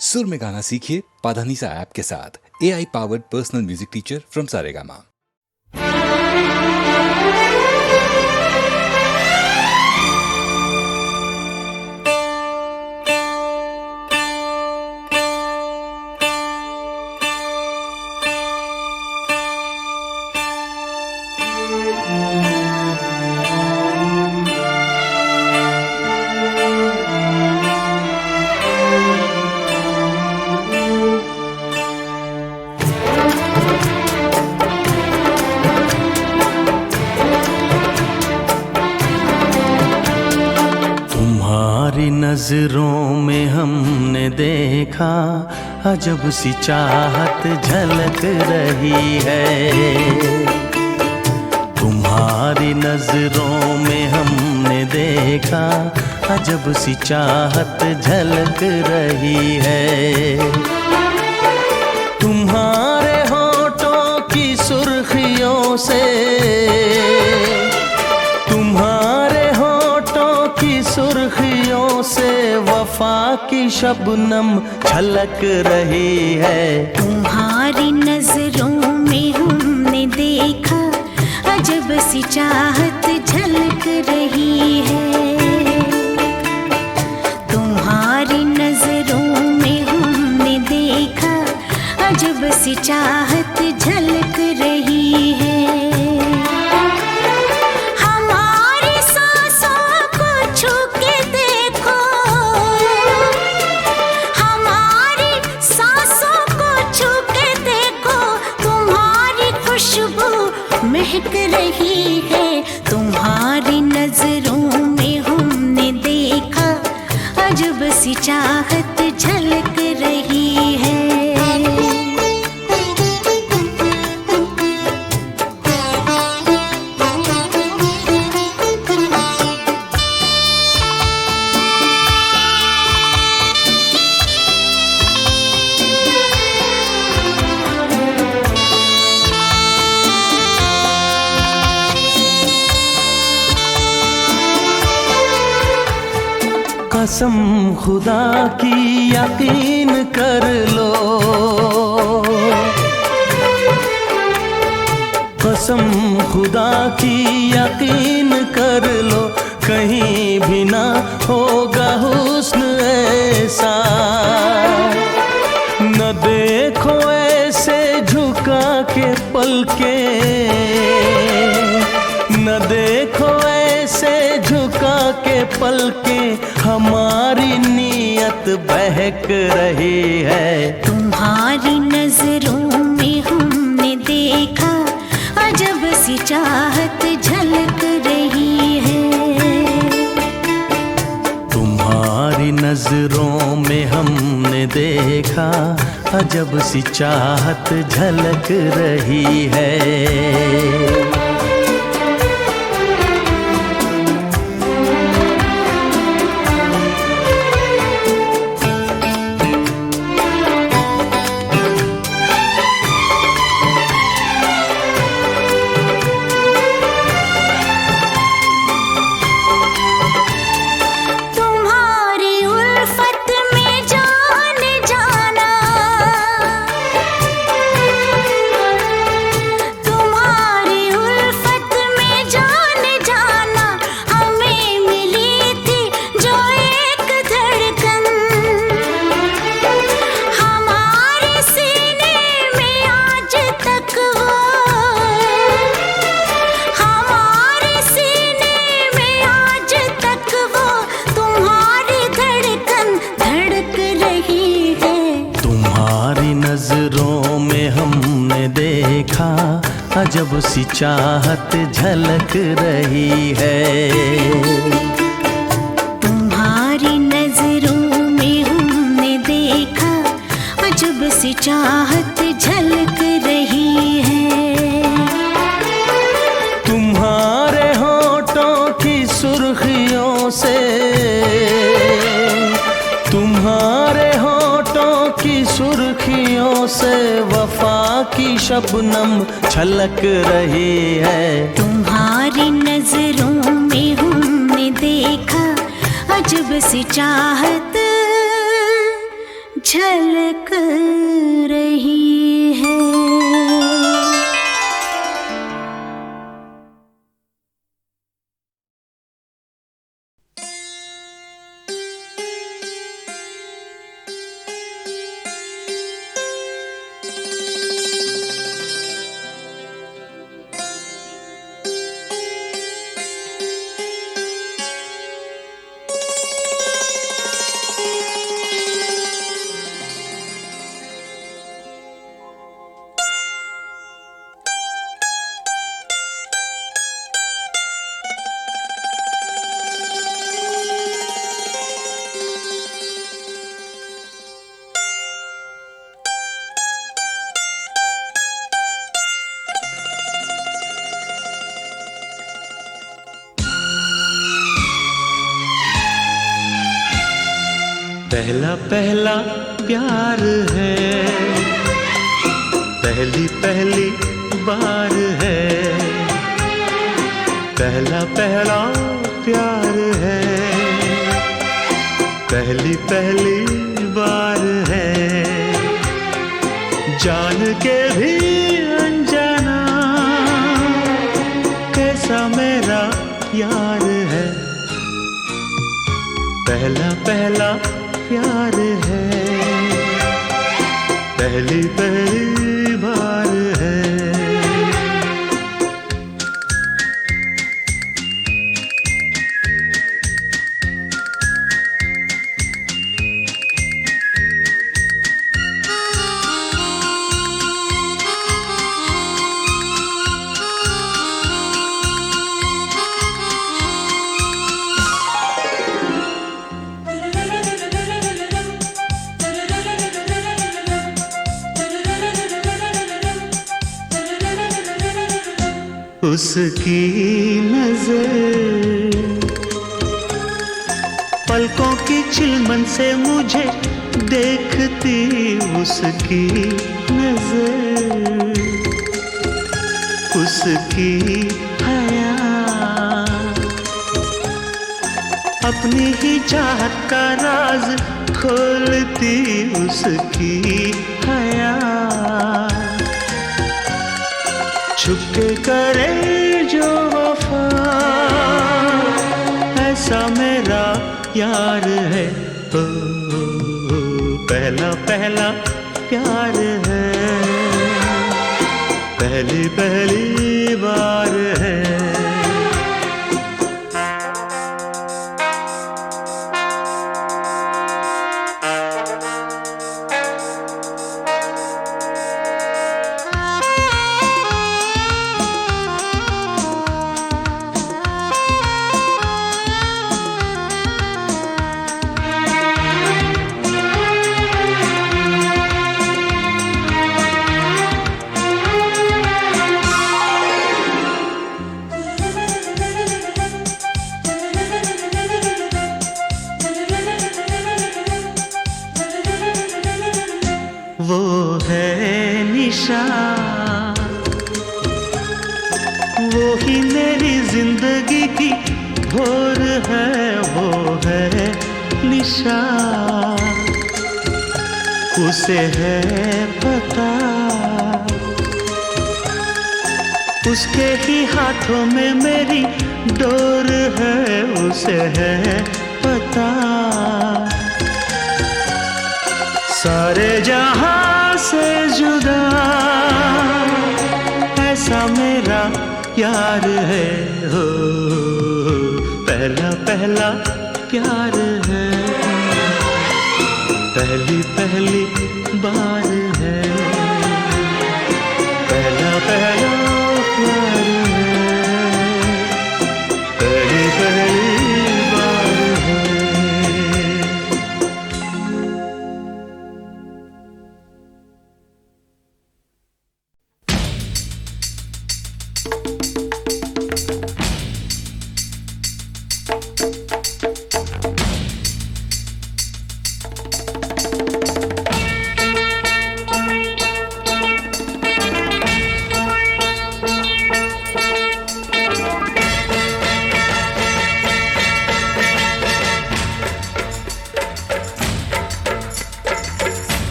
सुर में गाना सीखिए पाधानीसा ऐप के साथ। AI powered personal music teacher from Saregama. नजरों में हमने देखा अजब सी चाहत झलक रही है। तुम्हारी नजरों में हमने देखा अजब सी चाहत झलक रही है। तुम्हारे होठों की सुर्खियों से, तुम्हारे होठों की सुर्खियों से वफा की शबनम छलक रही है। तुम्हारी नजरों में हमने देखा अजब सी चाहत झलक रही है। तुम्हारी नजरों में हमने देखा अजब सी चाहत झलक रही है। महक रही है। तुम्हारी नजरों में हमने देखा अजब सी चाहत झलक रही है। कसम खुदा की यकीन कर लो, कसम खुदा की यकीन कर लो, कहीं भी ना होगा हुस्न ऐसा। न देखो ऐसे झुका के पलके, न देखो ऐसे झुका के पलके, हमारी नीयत बहक रही है। तुम्हारी नजरों में हमने देखा अजब सी चाहत झलक रही है। तुम्हारी नजरों में हमने देखा अजब सी चाहत झलक रही है। नजरों में हमने देखा अजब सी चाहत झलक रही है। तुम्हारी नजरों में हमने देखा अजब सी चाहत झलक रही है। तुम्हारे होठों की सुर्खियों से, तुम्हारे होठों की सुर्खियों से वफा की शबनम छलक रही है। तुम्हारी नजरों में हमने देखा अजब सी चाहत झलक रही है। पहला पहला प्यार है, पहली पहली बार है। पहला पहला प्यार है, पहली पहली बार है। जान के भी अनजाना कैसा मेरा यार है। पहला पहला प्यार है, पहली पहली बार है। उसकी नजर पलकों की चिलमन से मुझे देखती, उसकी नजर उसकी हया अपनी ही चाहत का राज खोलती, उसकी हया छुपके करे जो वफा ऐसा मेरा यार है। ओ, पहला पहला प्यार है, पहली पहली बार है। वो है निशा, वो ही मेरी जिंदगी की भोर है। वो है निशा, उसे है पता, उसके ही हाथों में मेरी डोर है। उसे है पता, सारे जहां से जुदा ऐसा मेरा यार है। हो पहला पहला प्यार है, पहली पहली बार है। पहला पहला प्यार है, पहली पहली बार है।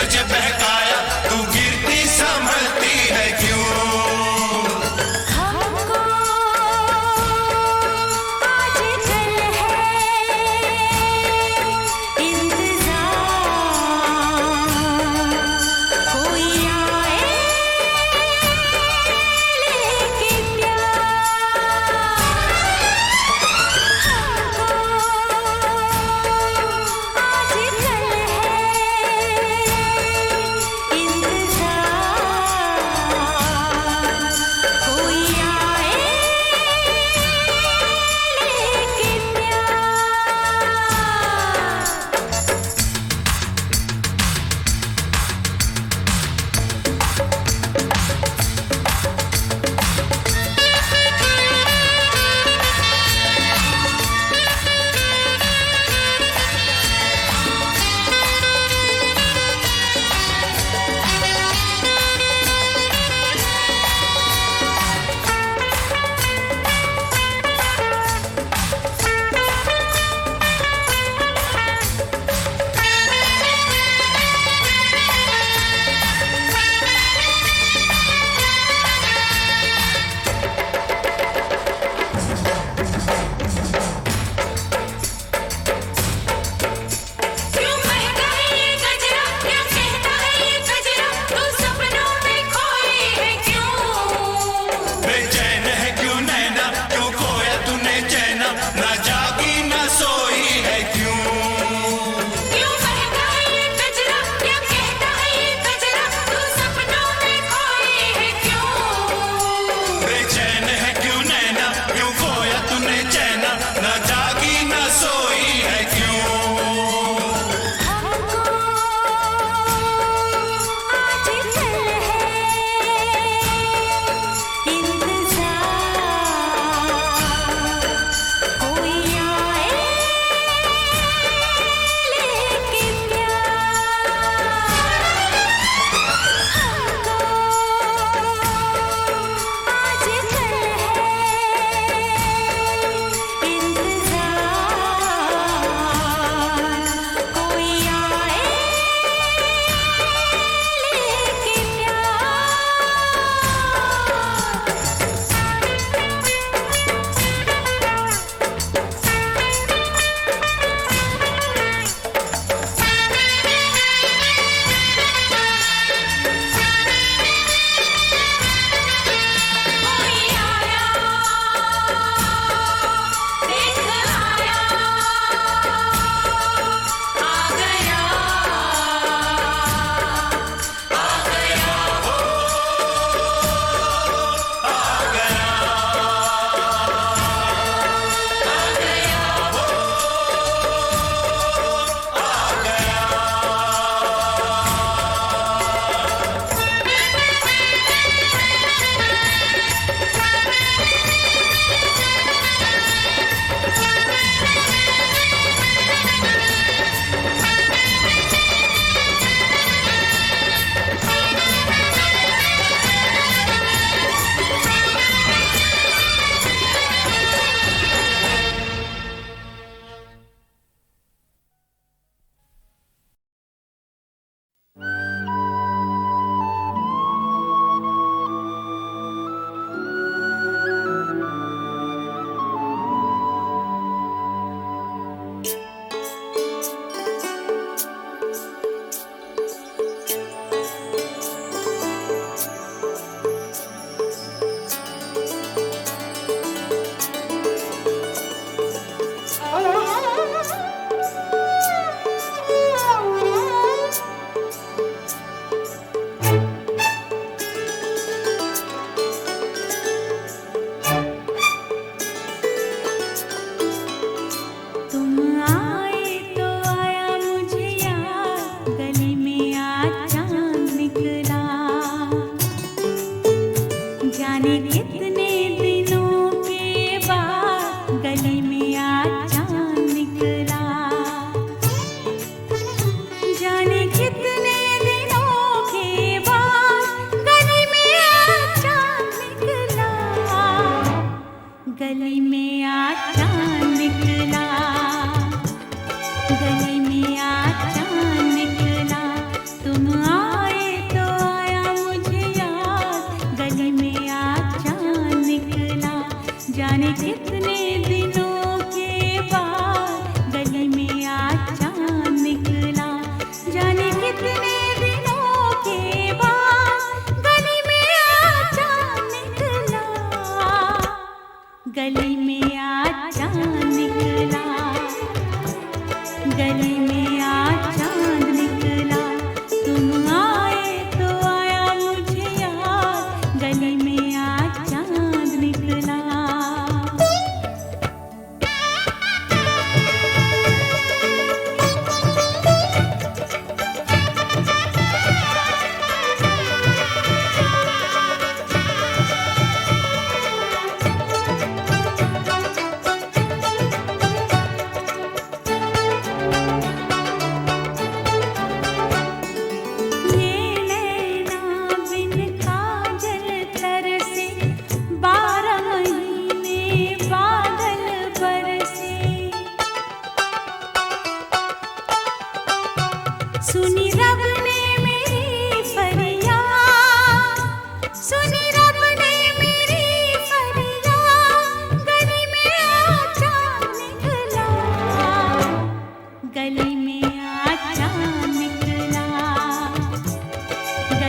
तुझे बहकाया, तू गिरती संभलती है क्यों? हमको आजकल है इंतजार, कोई आए लेके प्यार। हमको आजकल है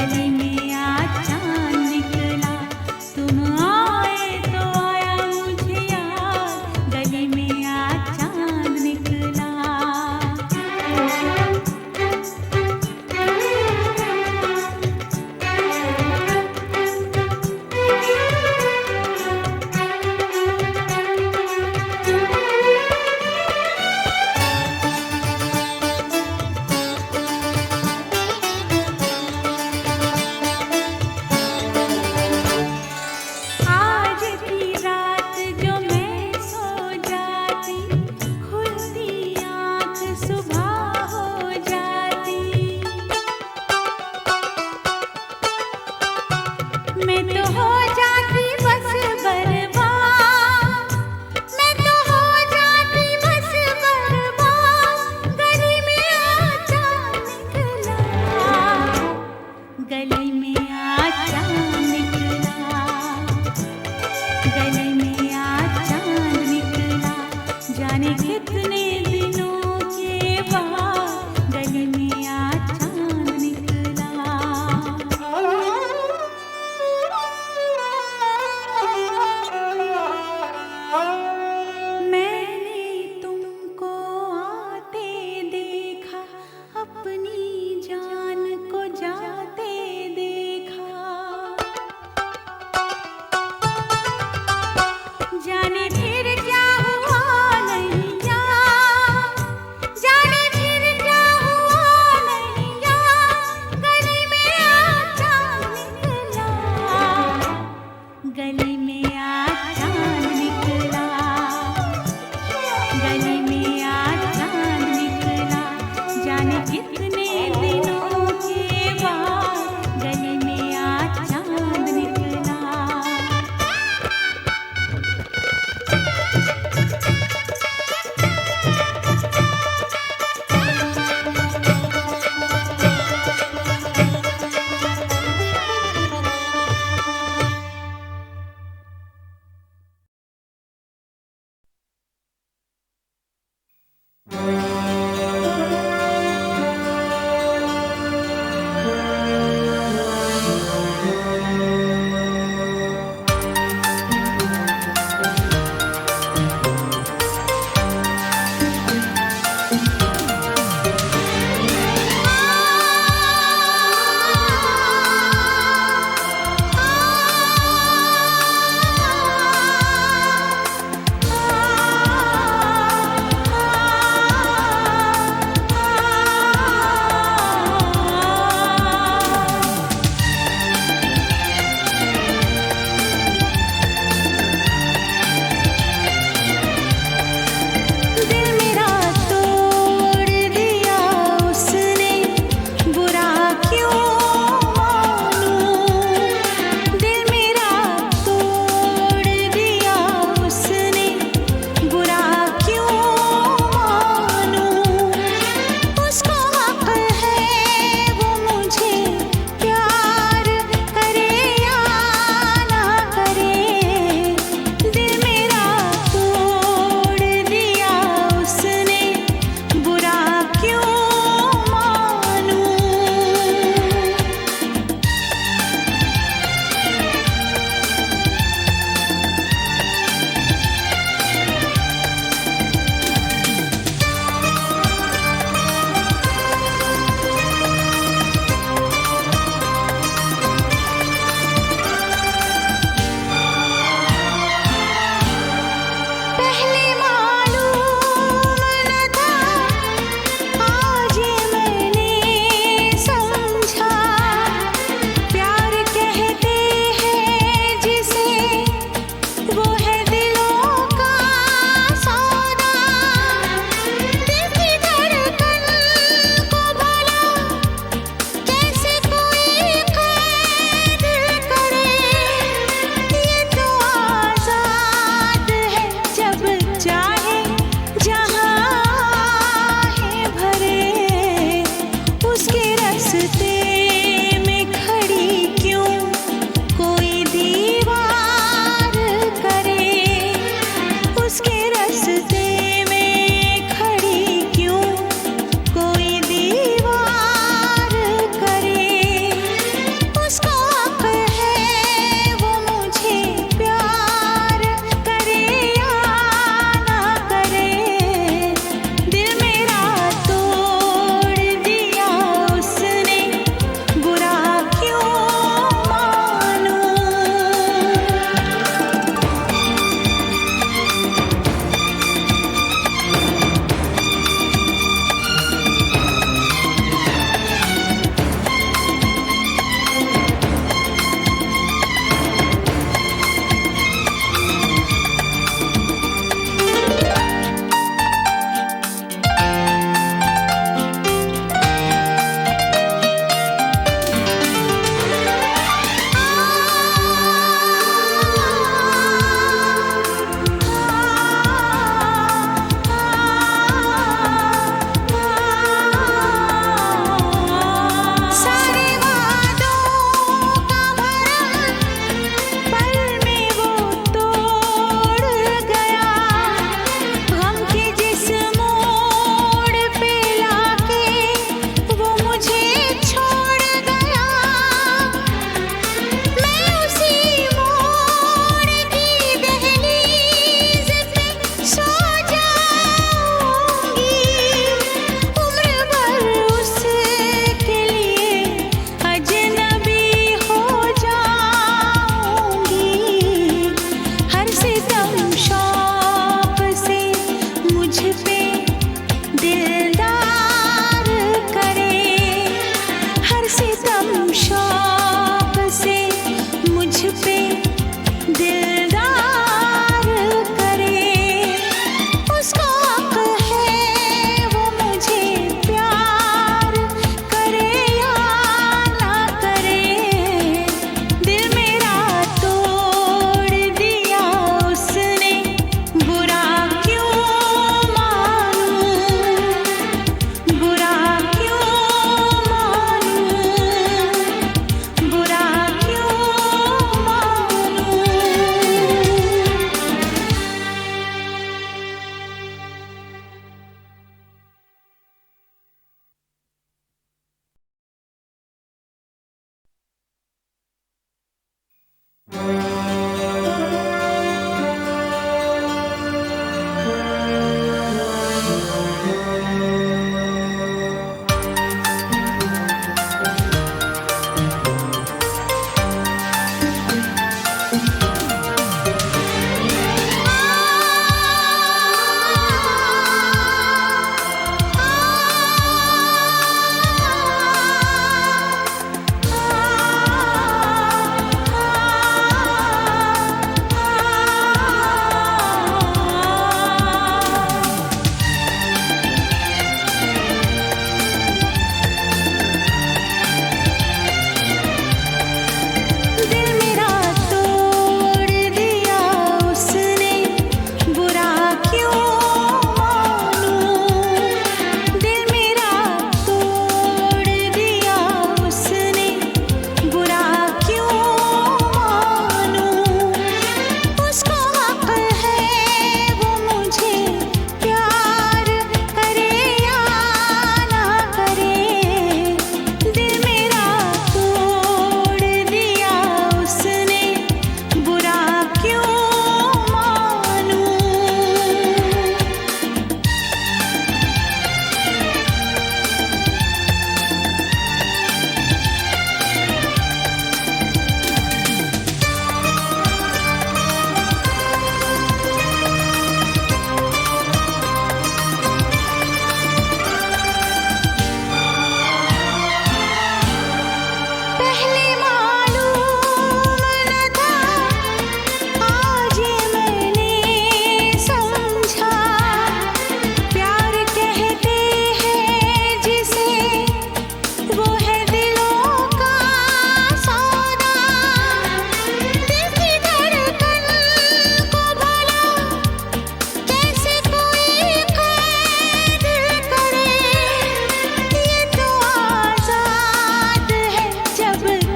गली में आज चांद निकला, तुम आए तो आया मुझे याद, गली में आज चांद निकला। आज की रात जो मैं सो जाती, खुलती आँख सुबह हो जाती। मैं तो हो जाती बस बर्बाद, मैं तो हो जाती बस बर्बाद, गली में आज चांद निकला, गली में आज चांद निकला, गली में आज चांद निकला। जाने कितने दिनों के बाद गली में आज चांद निकला। मैंने तुमको आते देखा, अपनी जान को जाते देखा।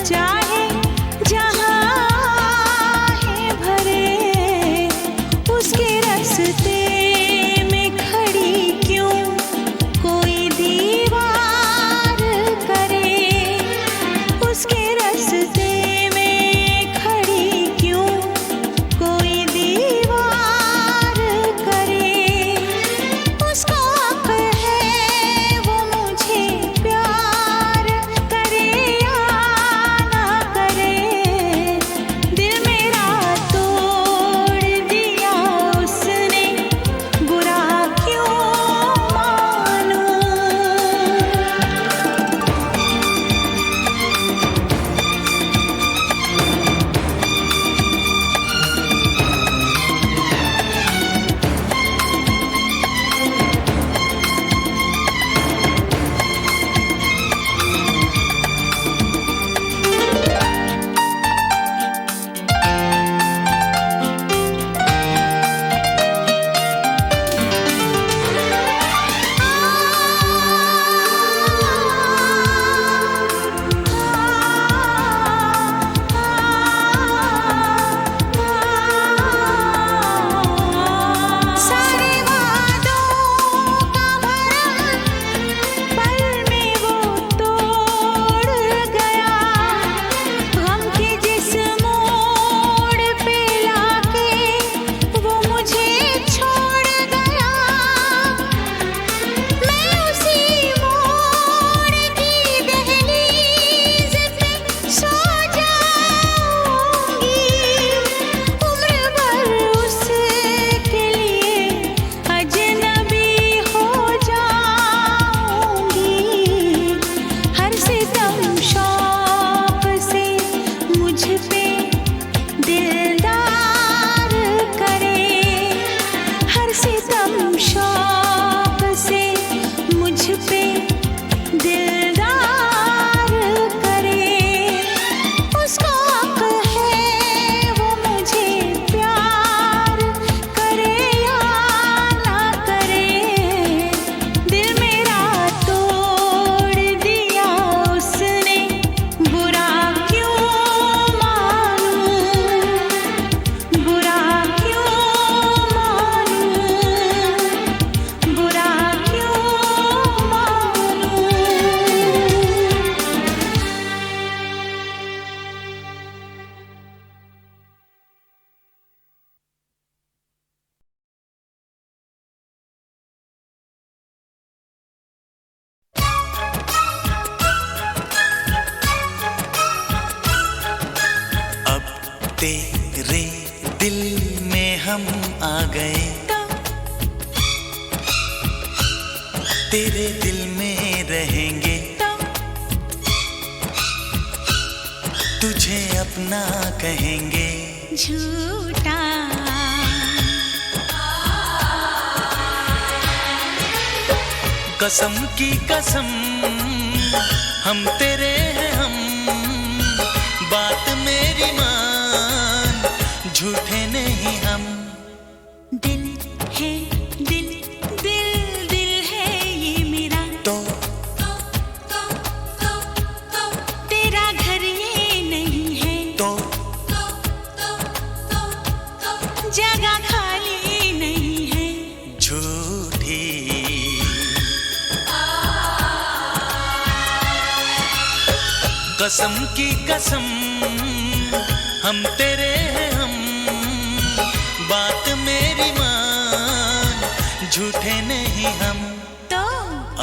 चाहे जहाँ है भरे, उसके रास्ते में खड़ी क्यों कोई दीवार करे, उसके रास्ते में खड़ी क्यों कोई दीवार करे। उसको हक है वो मुझे प्यार करे या ना करे, दिल मेरा तोड़ दिया उसने, बुरा क्यों मानूं। सारे वादों का भरम पल में वो तोड़ गया, गम के जिस मोड़ पे लाके वो मुझे छोड़ गया। मैं उसी मोड़ की दहलीज पे सो जाऊंगी, उम्र भर उसके लिए अजनबी हो जाऊंगी। हर सितम शौक से मुझ पे दिलदार करे, हर सितम शौक से मुझ पे दिलदार करे। उसको हक है वो मुझे प्यार करे या ना करे, दिल मेरा तोड़ दिया उसने, बुरा क्यों मानूं, बुरा क्यों मानूं, बुरा क्यों मानूं। अब तेरे दिल में हम आ गए, तेरे दिल में रहेंगे, तुझे अपना कहेंगे। झूठा कसम की कसम हम तेरे हैं हम, बात मेरी मान, झूठे नहीं हम। दिल है दिल, दिल दिल है ये मेरा, तो तेरा घर ये नहीं है, तो जगह खाली नहीं है। झूठी कसम की कसम हम तेरे हैं हम, बात मेरी मान, झूठे नहीं हम। तो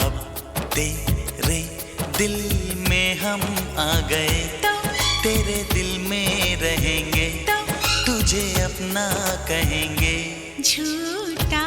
अब तेरे दिल में हम आ गए, तेरे दिल में रहेंगे, तुझे अपना कहेंगे। झूठा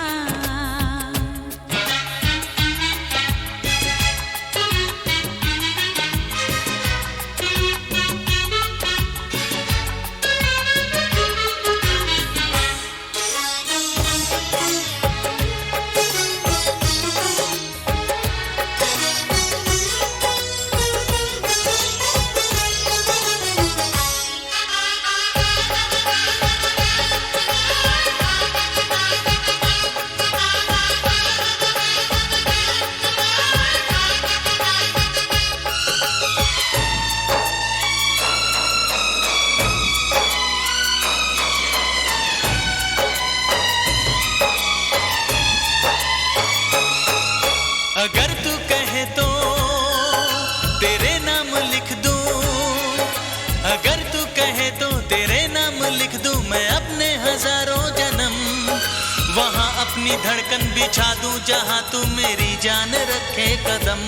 धड़कन बिछा दूं जहां तू मेरी जान रखे कदम।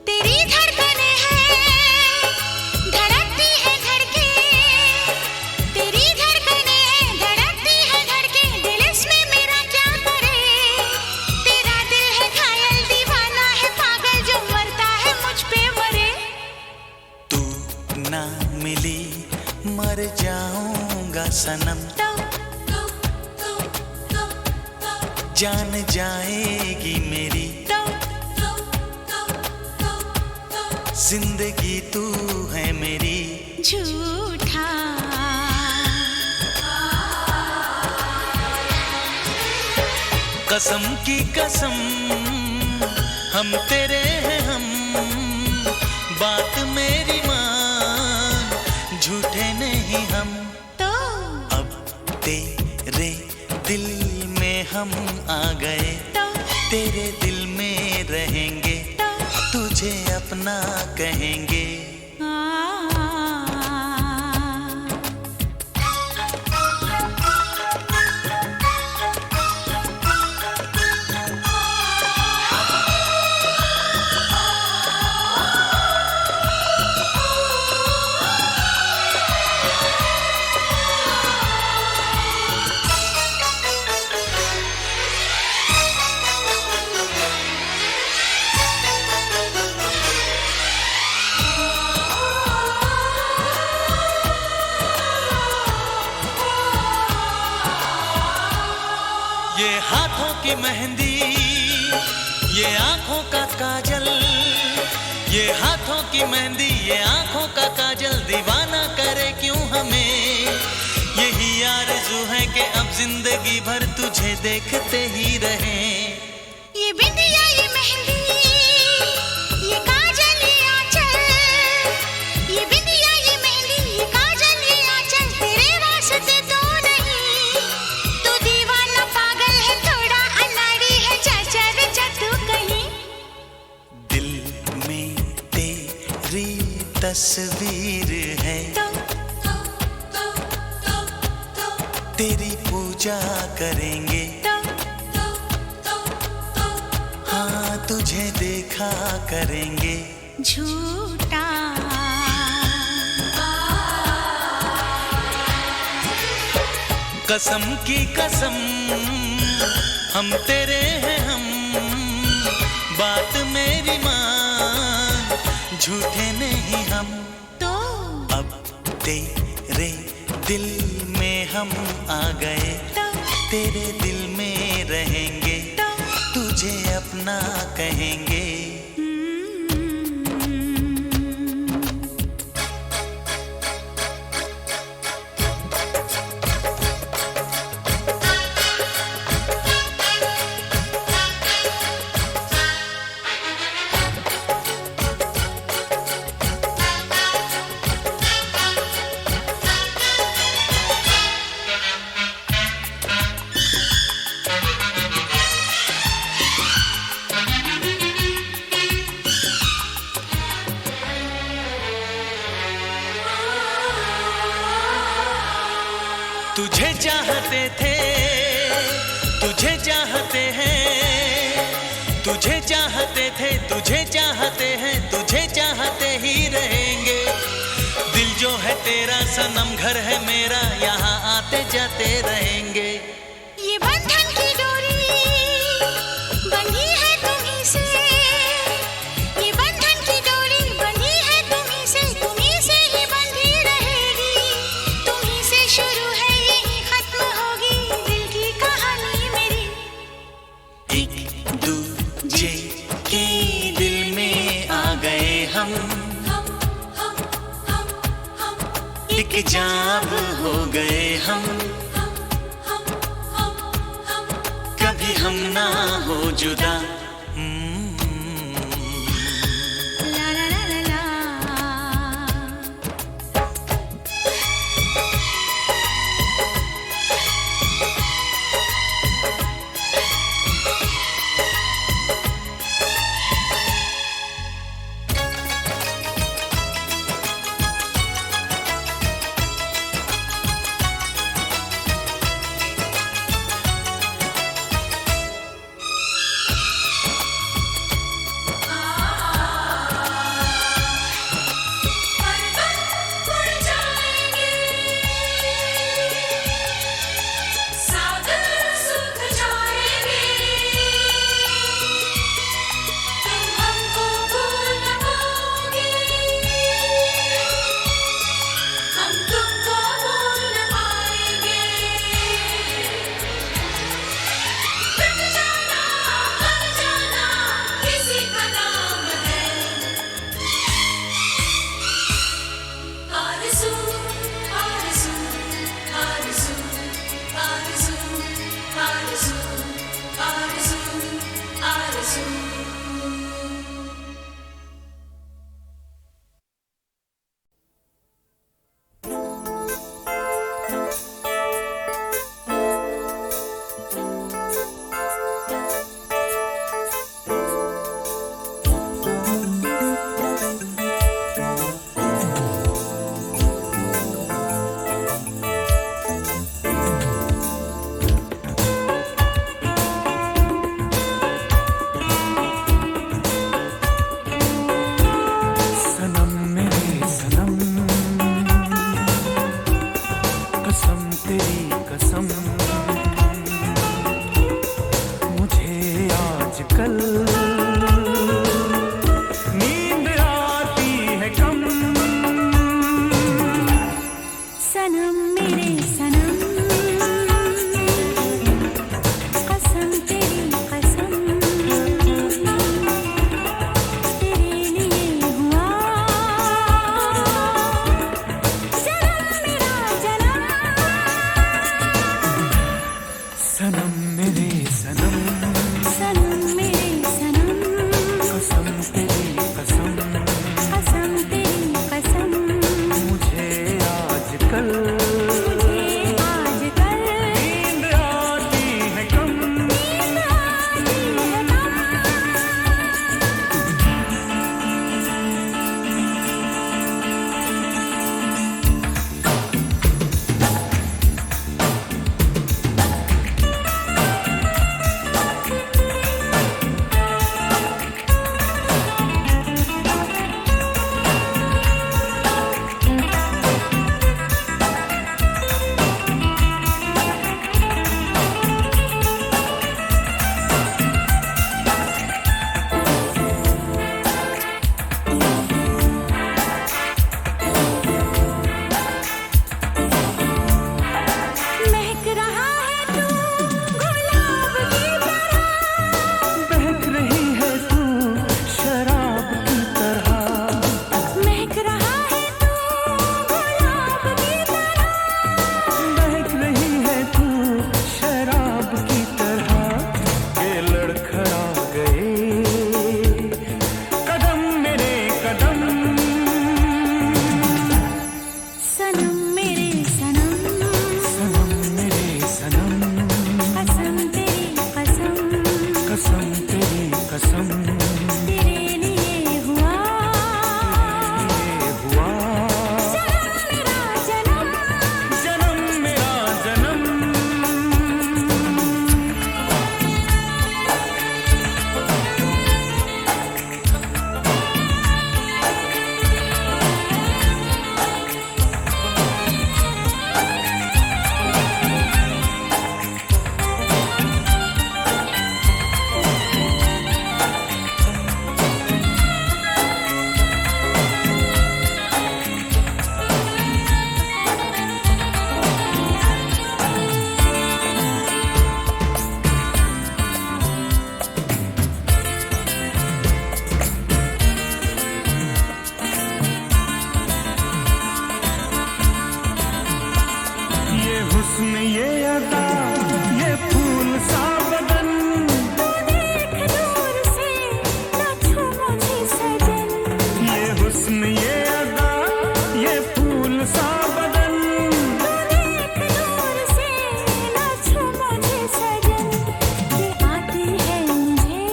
तेरी धड़कनें हैं धड़कती है धड़के, तेरी धड़कनें हैं धड़कती है धड़के, दिल इसमें मेरा क्या करे। तेरा दिल है घायल दीवाना है पागल जो मरता है मुझ पे मरे। तू ना मिली मर जाऊंगा सनम, जान जाएगी मेरी जिंदगी तू है मेरी। झूठा कसम की कसम हम तेरे हैं हम, बात मेरी मान झूठे नहीं हम। तो अब तेरे दिल में हम आ गए, तो तेरे दिल में रहेंगे, तुझे अपना कहेंगे। ये हाथों की मेहंदी, ये आंखों का काजल, ये हाथों की मेहंदी, ये आंखों का काजल दीवाना करे क्यों हमें। यही आरज़ू है कि अब जिंदगी भर तुझे देखते ही रहें। ये बिंदिया ये मेहंदी ये काजल ये आंचल, ये बिंदिया ये मेहंदी ये काजल ये आंचल, तेरे वास्ते तो नहीं। तू दीवाना पागल है थोड़ा अनाड़ी है, चाचा रे तू कहीं। दिल में तेरी तस्वीर है, तेरी पूजा करेंगे, हाँ तुझे देखा करेंगे। झूठा कसम की कसम हम तेरे हैं हम, बात मेरी मान झूठे नहीं हम। तो अब तेरे दिल में हम आ गए, तेरे दिल में रहेंगे, तुझे अपना कहेंगे। तुझे चाहते थे, तुझे चाहते हैं, तुझे चाहते थे, तुझे चाहते हैं, तुझे चाहते ही रहेंगे। दिल जो है तेरा सनम घर है मेरा, यहाँ आते जाते रहेंगे। ये बंधन की डोरी बंधी है तुम्हीं से, ये बंधन की डोरी बंधी है तुम्हीं से ही बंधी रहेगी। तुम्हीं से शुरू है यही खत्म होगी दिल की कहानी मेरी। एक दूजे के दिल में आ गए हम, एक जाब हो गए हम, कभी हम ना हो जुदा। ला ला ला ला ला। आरज़ू आरज़ू आरज़ू आरज़ू आरज़ू आरज़ू आरज़ू सनम मेरे सनम, कसम तेरी कसम, मुझे आजकल नींद आती है कम। सनम मेरे सनम कसम तेरी कसम तेरे लिए हुआ जन्म मेरा जन्म। सनम मेरे सनम, सनम मेरे सनम कसम तेरी कसम, कसम तेरी कसम मुझे आजकल मुझे आजकल नींद आती है कम। नींद आती है कम। महक रहा है तू गुलाब की तरह, बहक रही है तू शराब की तरह, महक रहा है तू गुलाब की तरह, बहक रही है तू शराब की तरह। ये लड़खड़ा गए कदम मेरे कदम। सनम मेरे सनम सनम मेरे सनम, कसम तेरी कसम कसम तेरी कसम, तेरे लिए हुआ ये हुआ जन्म मेरा जन्म। जन्म मेरा जन्म। ये हुस्न ये अदा ये फूल सा बदन, देख दूर से न छू मुझे सजन, ये हुस्न ये अदा ये फूल सा बदन, देख दूर से न छू मुझे सजन। ये आती है मुझे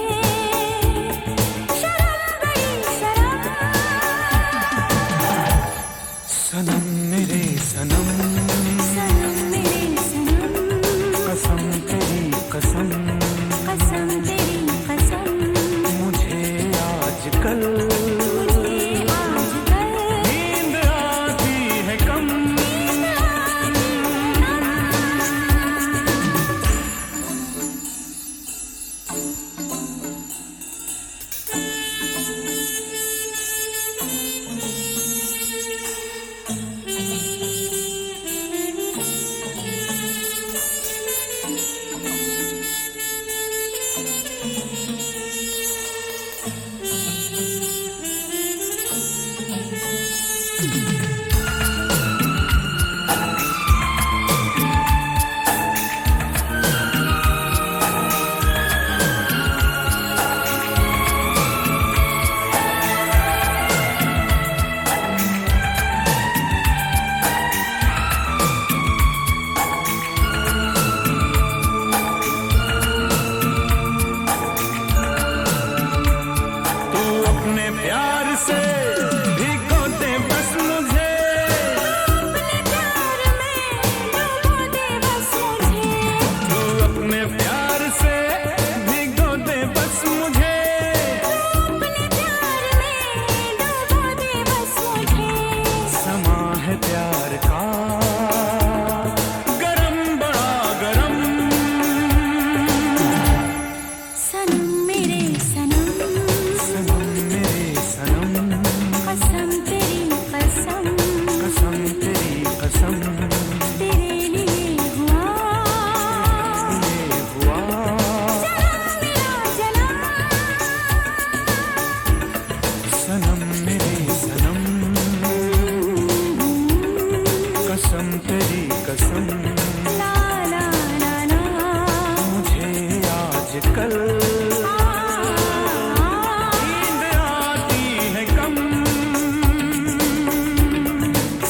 शर्म बड़ी शर्म। सनम मेरे सनम, सनम मेरे सनम कसम तेरी कसम, कसम तेरी कसम मुझे आजकल मुझे आजकल नींद आती है कम। नींद आती है कम। तेरी कसम ला ला ला ला मुझे आजकल नींद आती है कम।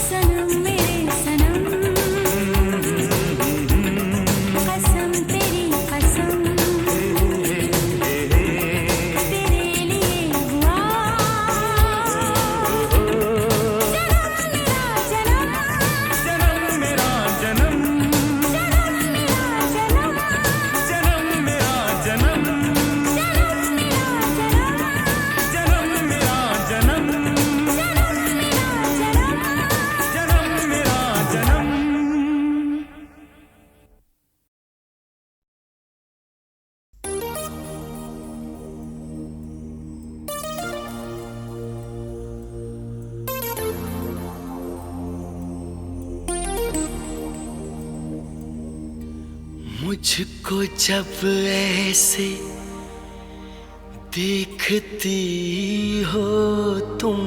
सनम मेरे सनम कसम तेरी कसम तेरे लिए हुआ जन्म मेरा जन्म, जन्म मेरा जन्म, जन्म मेरा जन्म, जन्म मेरा जन्म। मुझको जब ऐसे देखती हो तुम,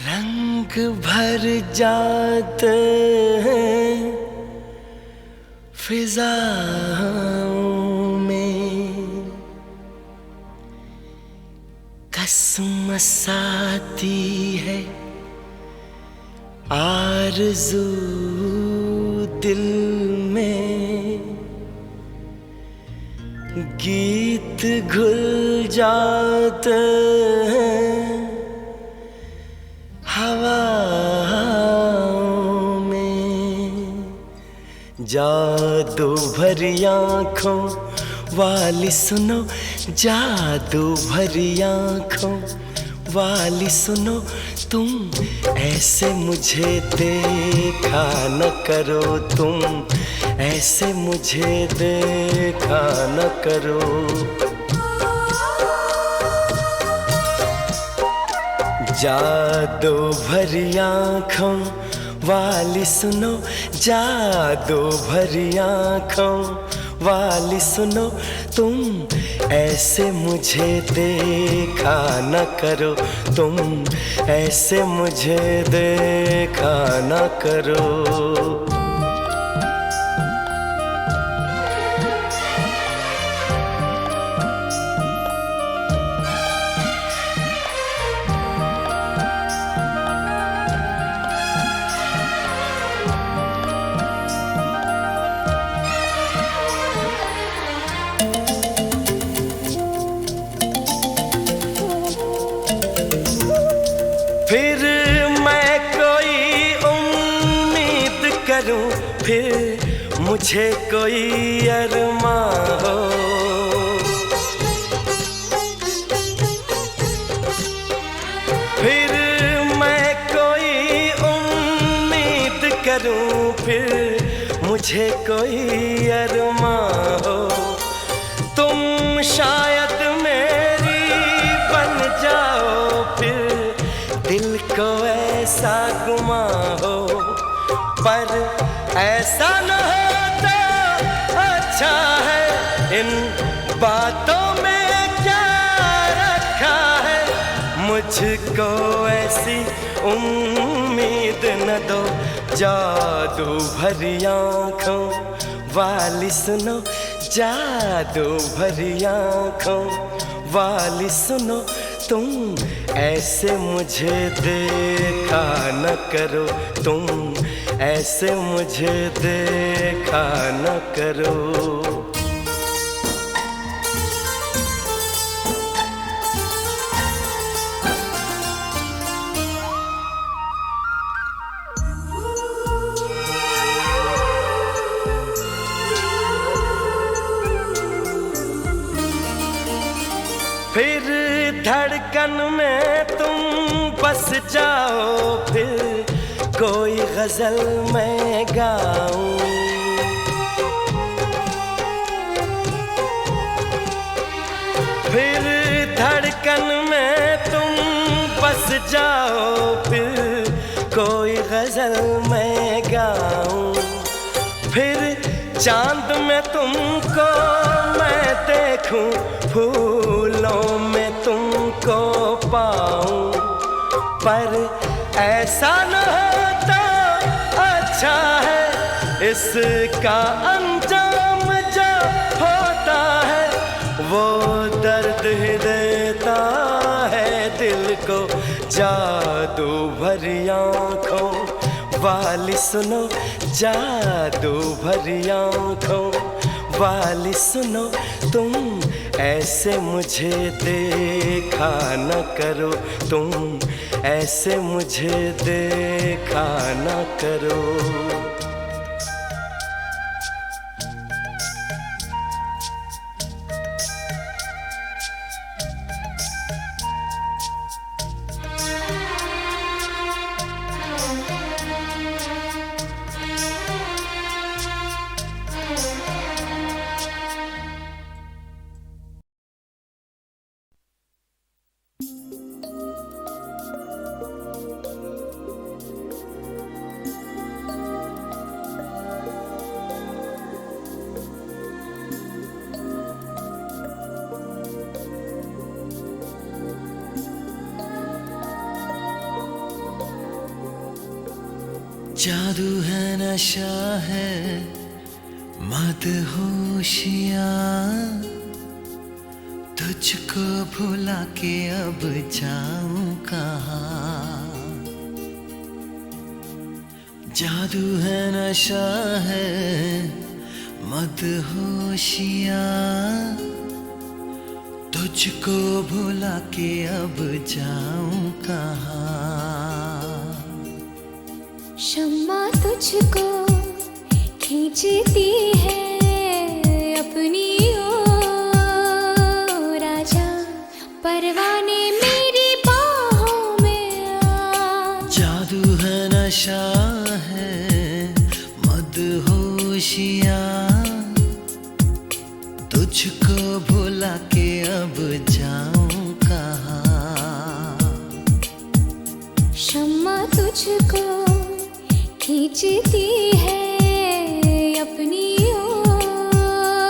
रंग भर जाते हैं फिजाओं में, कसमस आती है आरज़ू दिल में, गीत घुल जाते हैं हवाओं में, जादू भरी आँखों वाली सुनो, जादू भरी आँखों वाली सुनो, तुम ऐसे मुझे देखा न करो, तुम ऐसे मुझे देखा न करो। जादू भरी आँखों वाली सुनो, जादू भरी आँखों वाली सुनो, तुम ऐसे मुझे देखा न करो, तुम ऐसे मुझे देखा न करो। फिर मैं कोई उम्मीद करूं, फिर मुझे कोई अरमां हो, फिर मैं कोई उम्मीद करूं, फिर मुझे कोई अरमां हो, तुम शायद मेरी बन जाओ, फिर दिल को ऐसा गुमा हो, पर ऐसा न हो तो अच्छा है, इन बातों में क्या रखा है, मुझको ऐसी उम्मीद न दो, जादू भरी आँखों वाली सुनो, जादू भरी आँखों वाली सुनो, तुम ऐसे मुझे देखा न करो, तुम ऐसे मुझे देखा न करो। फिर धड़कन में तुम बस जाओ, फिर कोई गजल मैं गाऊं, फिर धड़कन में तुम बस जाओ, फिर कोई गजल मैं गाऊं, फिर चांद में तुमको मैं देखूं, फूलों में तुमको पाऊं, पर ऐसा न होता अच्छा है, इसका अंजाम जो होता है वो दर्द ही देता है दिल को। जादू भरी आँखों वाली सुनो, जादू भरी आँखों वाली सुनो, तुम ऐसे मुझे देखा न करो, तुम ऐसे मुझे देखा न करो। जादू है नशा है मदहोशियाँ, तुझको भुला के अब जाऊं कहाँ। जादू है नशा है मदहोशियाँ, तुझको भुला के अब जाऊं कहाँ। शम्मा तुझको खींचती है अपनी ओर, राजा परवाने मेरी बाहों में आ। जादू है नशा है मदहोशियाँ, तुझको भुला के अब जाऊं कहाँ। शम्मा तुझको खींचती है अपनी ओर,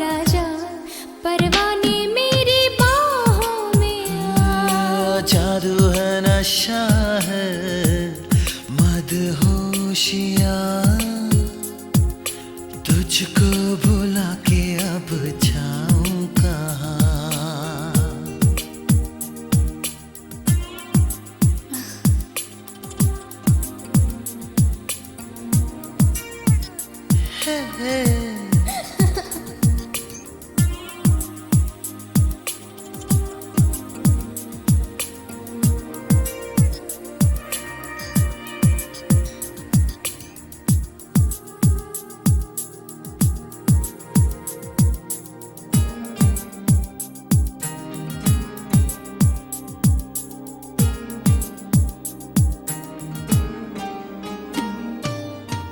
राजा परवाने मेरी बाहों में आ। जादू है नशा है मदहोशियाँ, तुझको भुला के अब जाऊं कहाँ।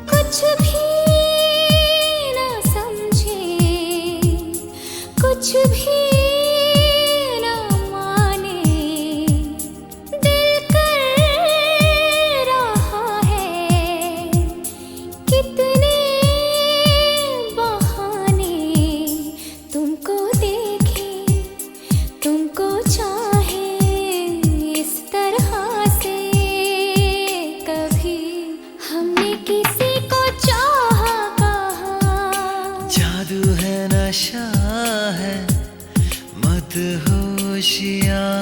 कुछ भी ना समझे, कुछ भी ना माने, दिल कर रहा है कितने बहाने। तुमको देखे, तुमको चाहे इस तरह से, कभी हमने किसी को चाहा कहाँ। जादू है नशा है मदहोशियाँ,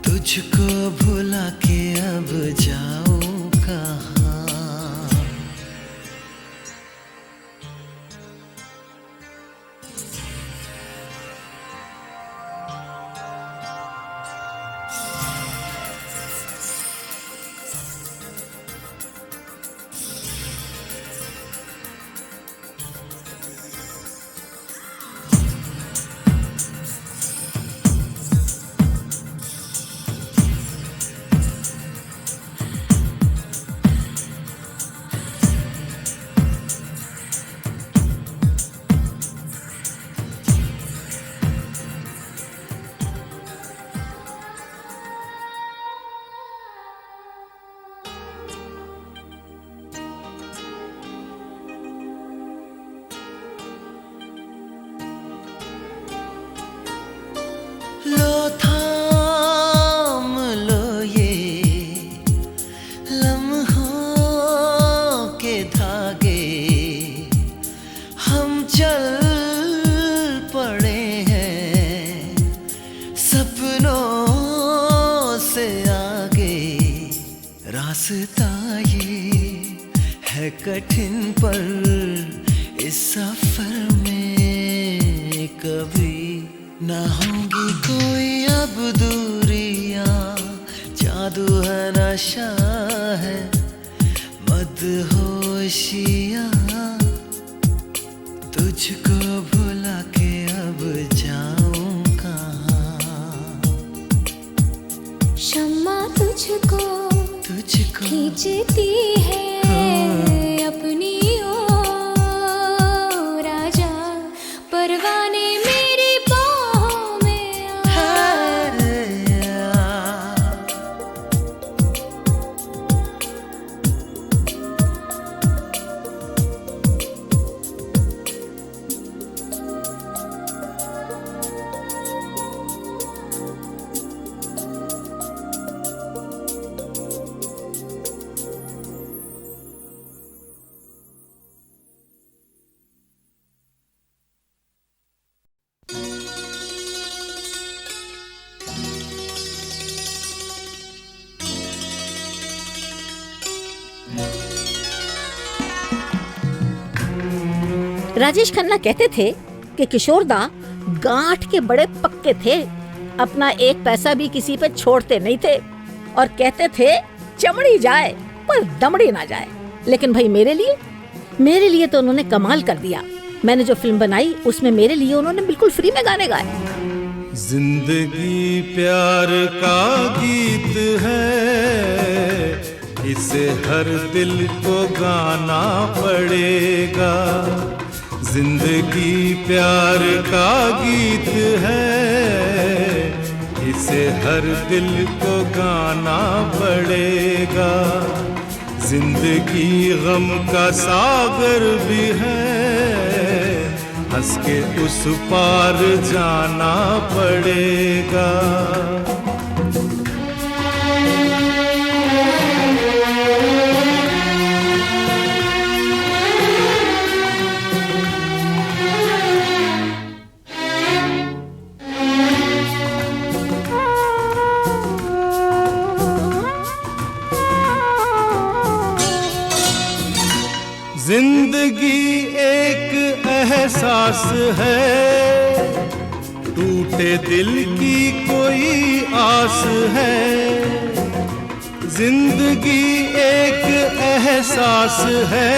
तुझको भुला के अब जाऊं कहाँ। रास्ता ये है कठिन पर इस सफर में कभी ना होंगी कोई अब दूरियां, जादू है नशा है मदहोशियां, तुझको भुला के अब जाऊं कहाँ। शम्मा तुझको खींचती है अपनी ओर, राजा परवाने मेरी बाहों में आ। राजेश खन्ना कहते थे कि किशोरदा गांठ के बड़े पक्के थे, अपना एक पैसा भी किसी पे छोड़ते नहीं थे और कहते थे चमड़ी जाए पर दमड़ी ना जाए। लेकिन भाई मेरे लिए तो उन्होंने कमाल कर दिया। मैंने जो फिल्म बनाई उसमें मेरे लिए उन्होंने बिल्कुल फ्री में गाने गाए। जिंदगी प्यार का गीत है, इसे हर दिल को गाना पड़ेगा। जिंदगी प्यार का गीत है, इसे हर दिल को गाना पड़ेगा। जिंदगी गम का सागर भी है, हंस के उस पार जाना पड़ेगा। जिंदगी एक एहसास है, टूटे दिल की कोई आस है। जिंदगी एक एहसास है,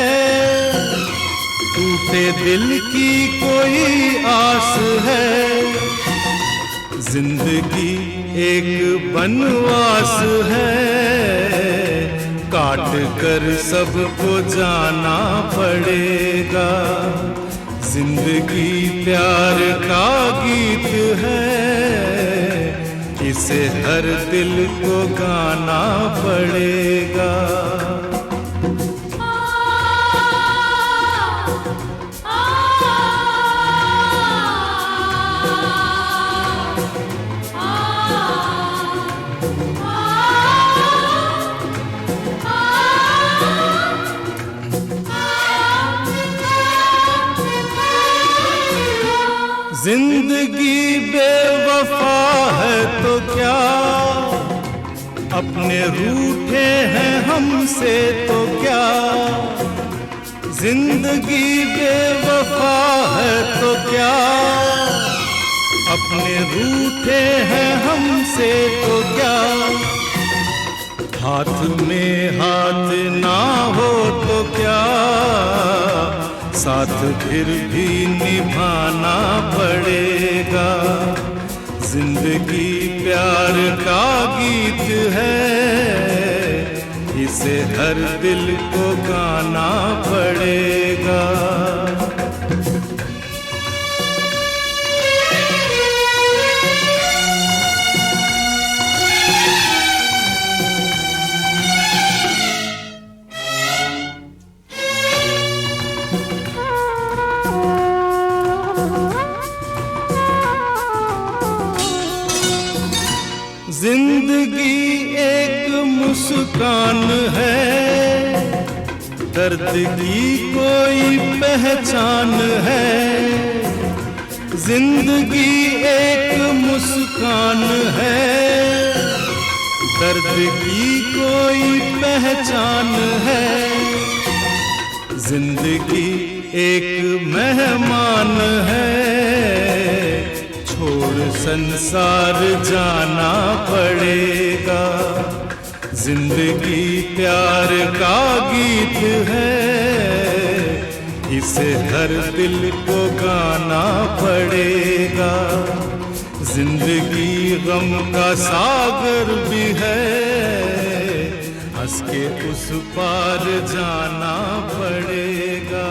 टूटे दिल की कोई आस है। जिंदगी एक बनवास है, काट कर सबको जाना पड़ेगा। जिंदगी प्यार का गीत है, इसे हर दिल को गाना पड़ेगा। जिंदगी बेवफा है तो क्या, अपने रूठे हैं हमसे तो क्या। जिंदगी बेवफा है तो क्या, अपने रूठे हैं हमसे तो क्या। हाथ में हाथ ना हो तो क्या, साथ फिर भी निभाना पड़ेगा। जिंदगी प्यार का गीत है, इसे हर दिल को गाना पड़ेगा। जिंदगी एक मुस्कान है, दर्द की कोई पहचान है। जिंदगी एक मुस्कान है, दर्द की कोई पहचान है, जिंदगी एक मेहमान है, छोड़ संसार जाना पड़ेगा। जिंदगी प्यार का गीत है, इसे हर दिल को गाना पड़ेगा। जिंदगी गम का सागर भी है, हंस के उस पार जाना पड़ेगा।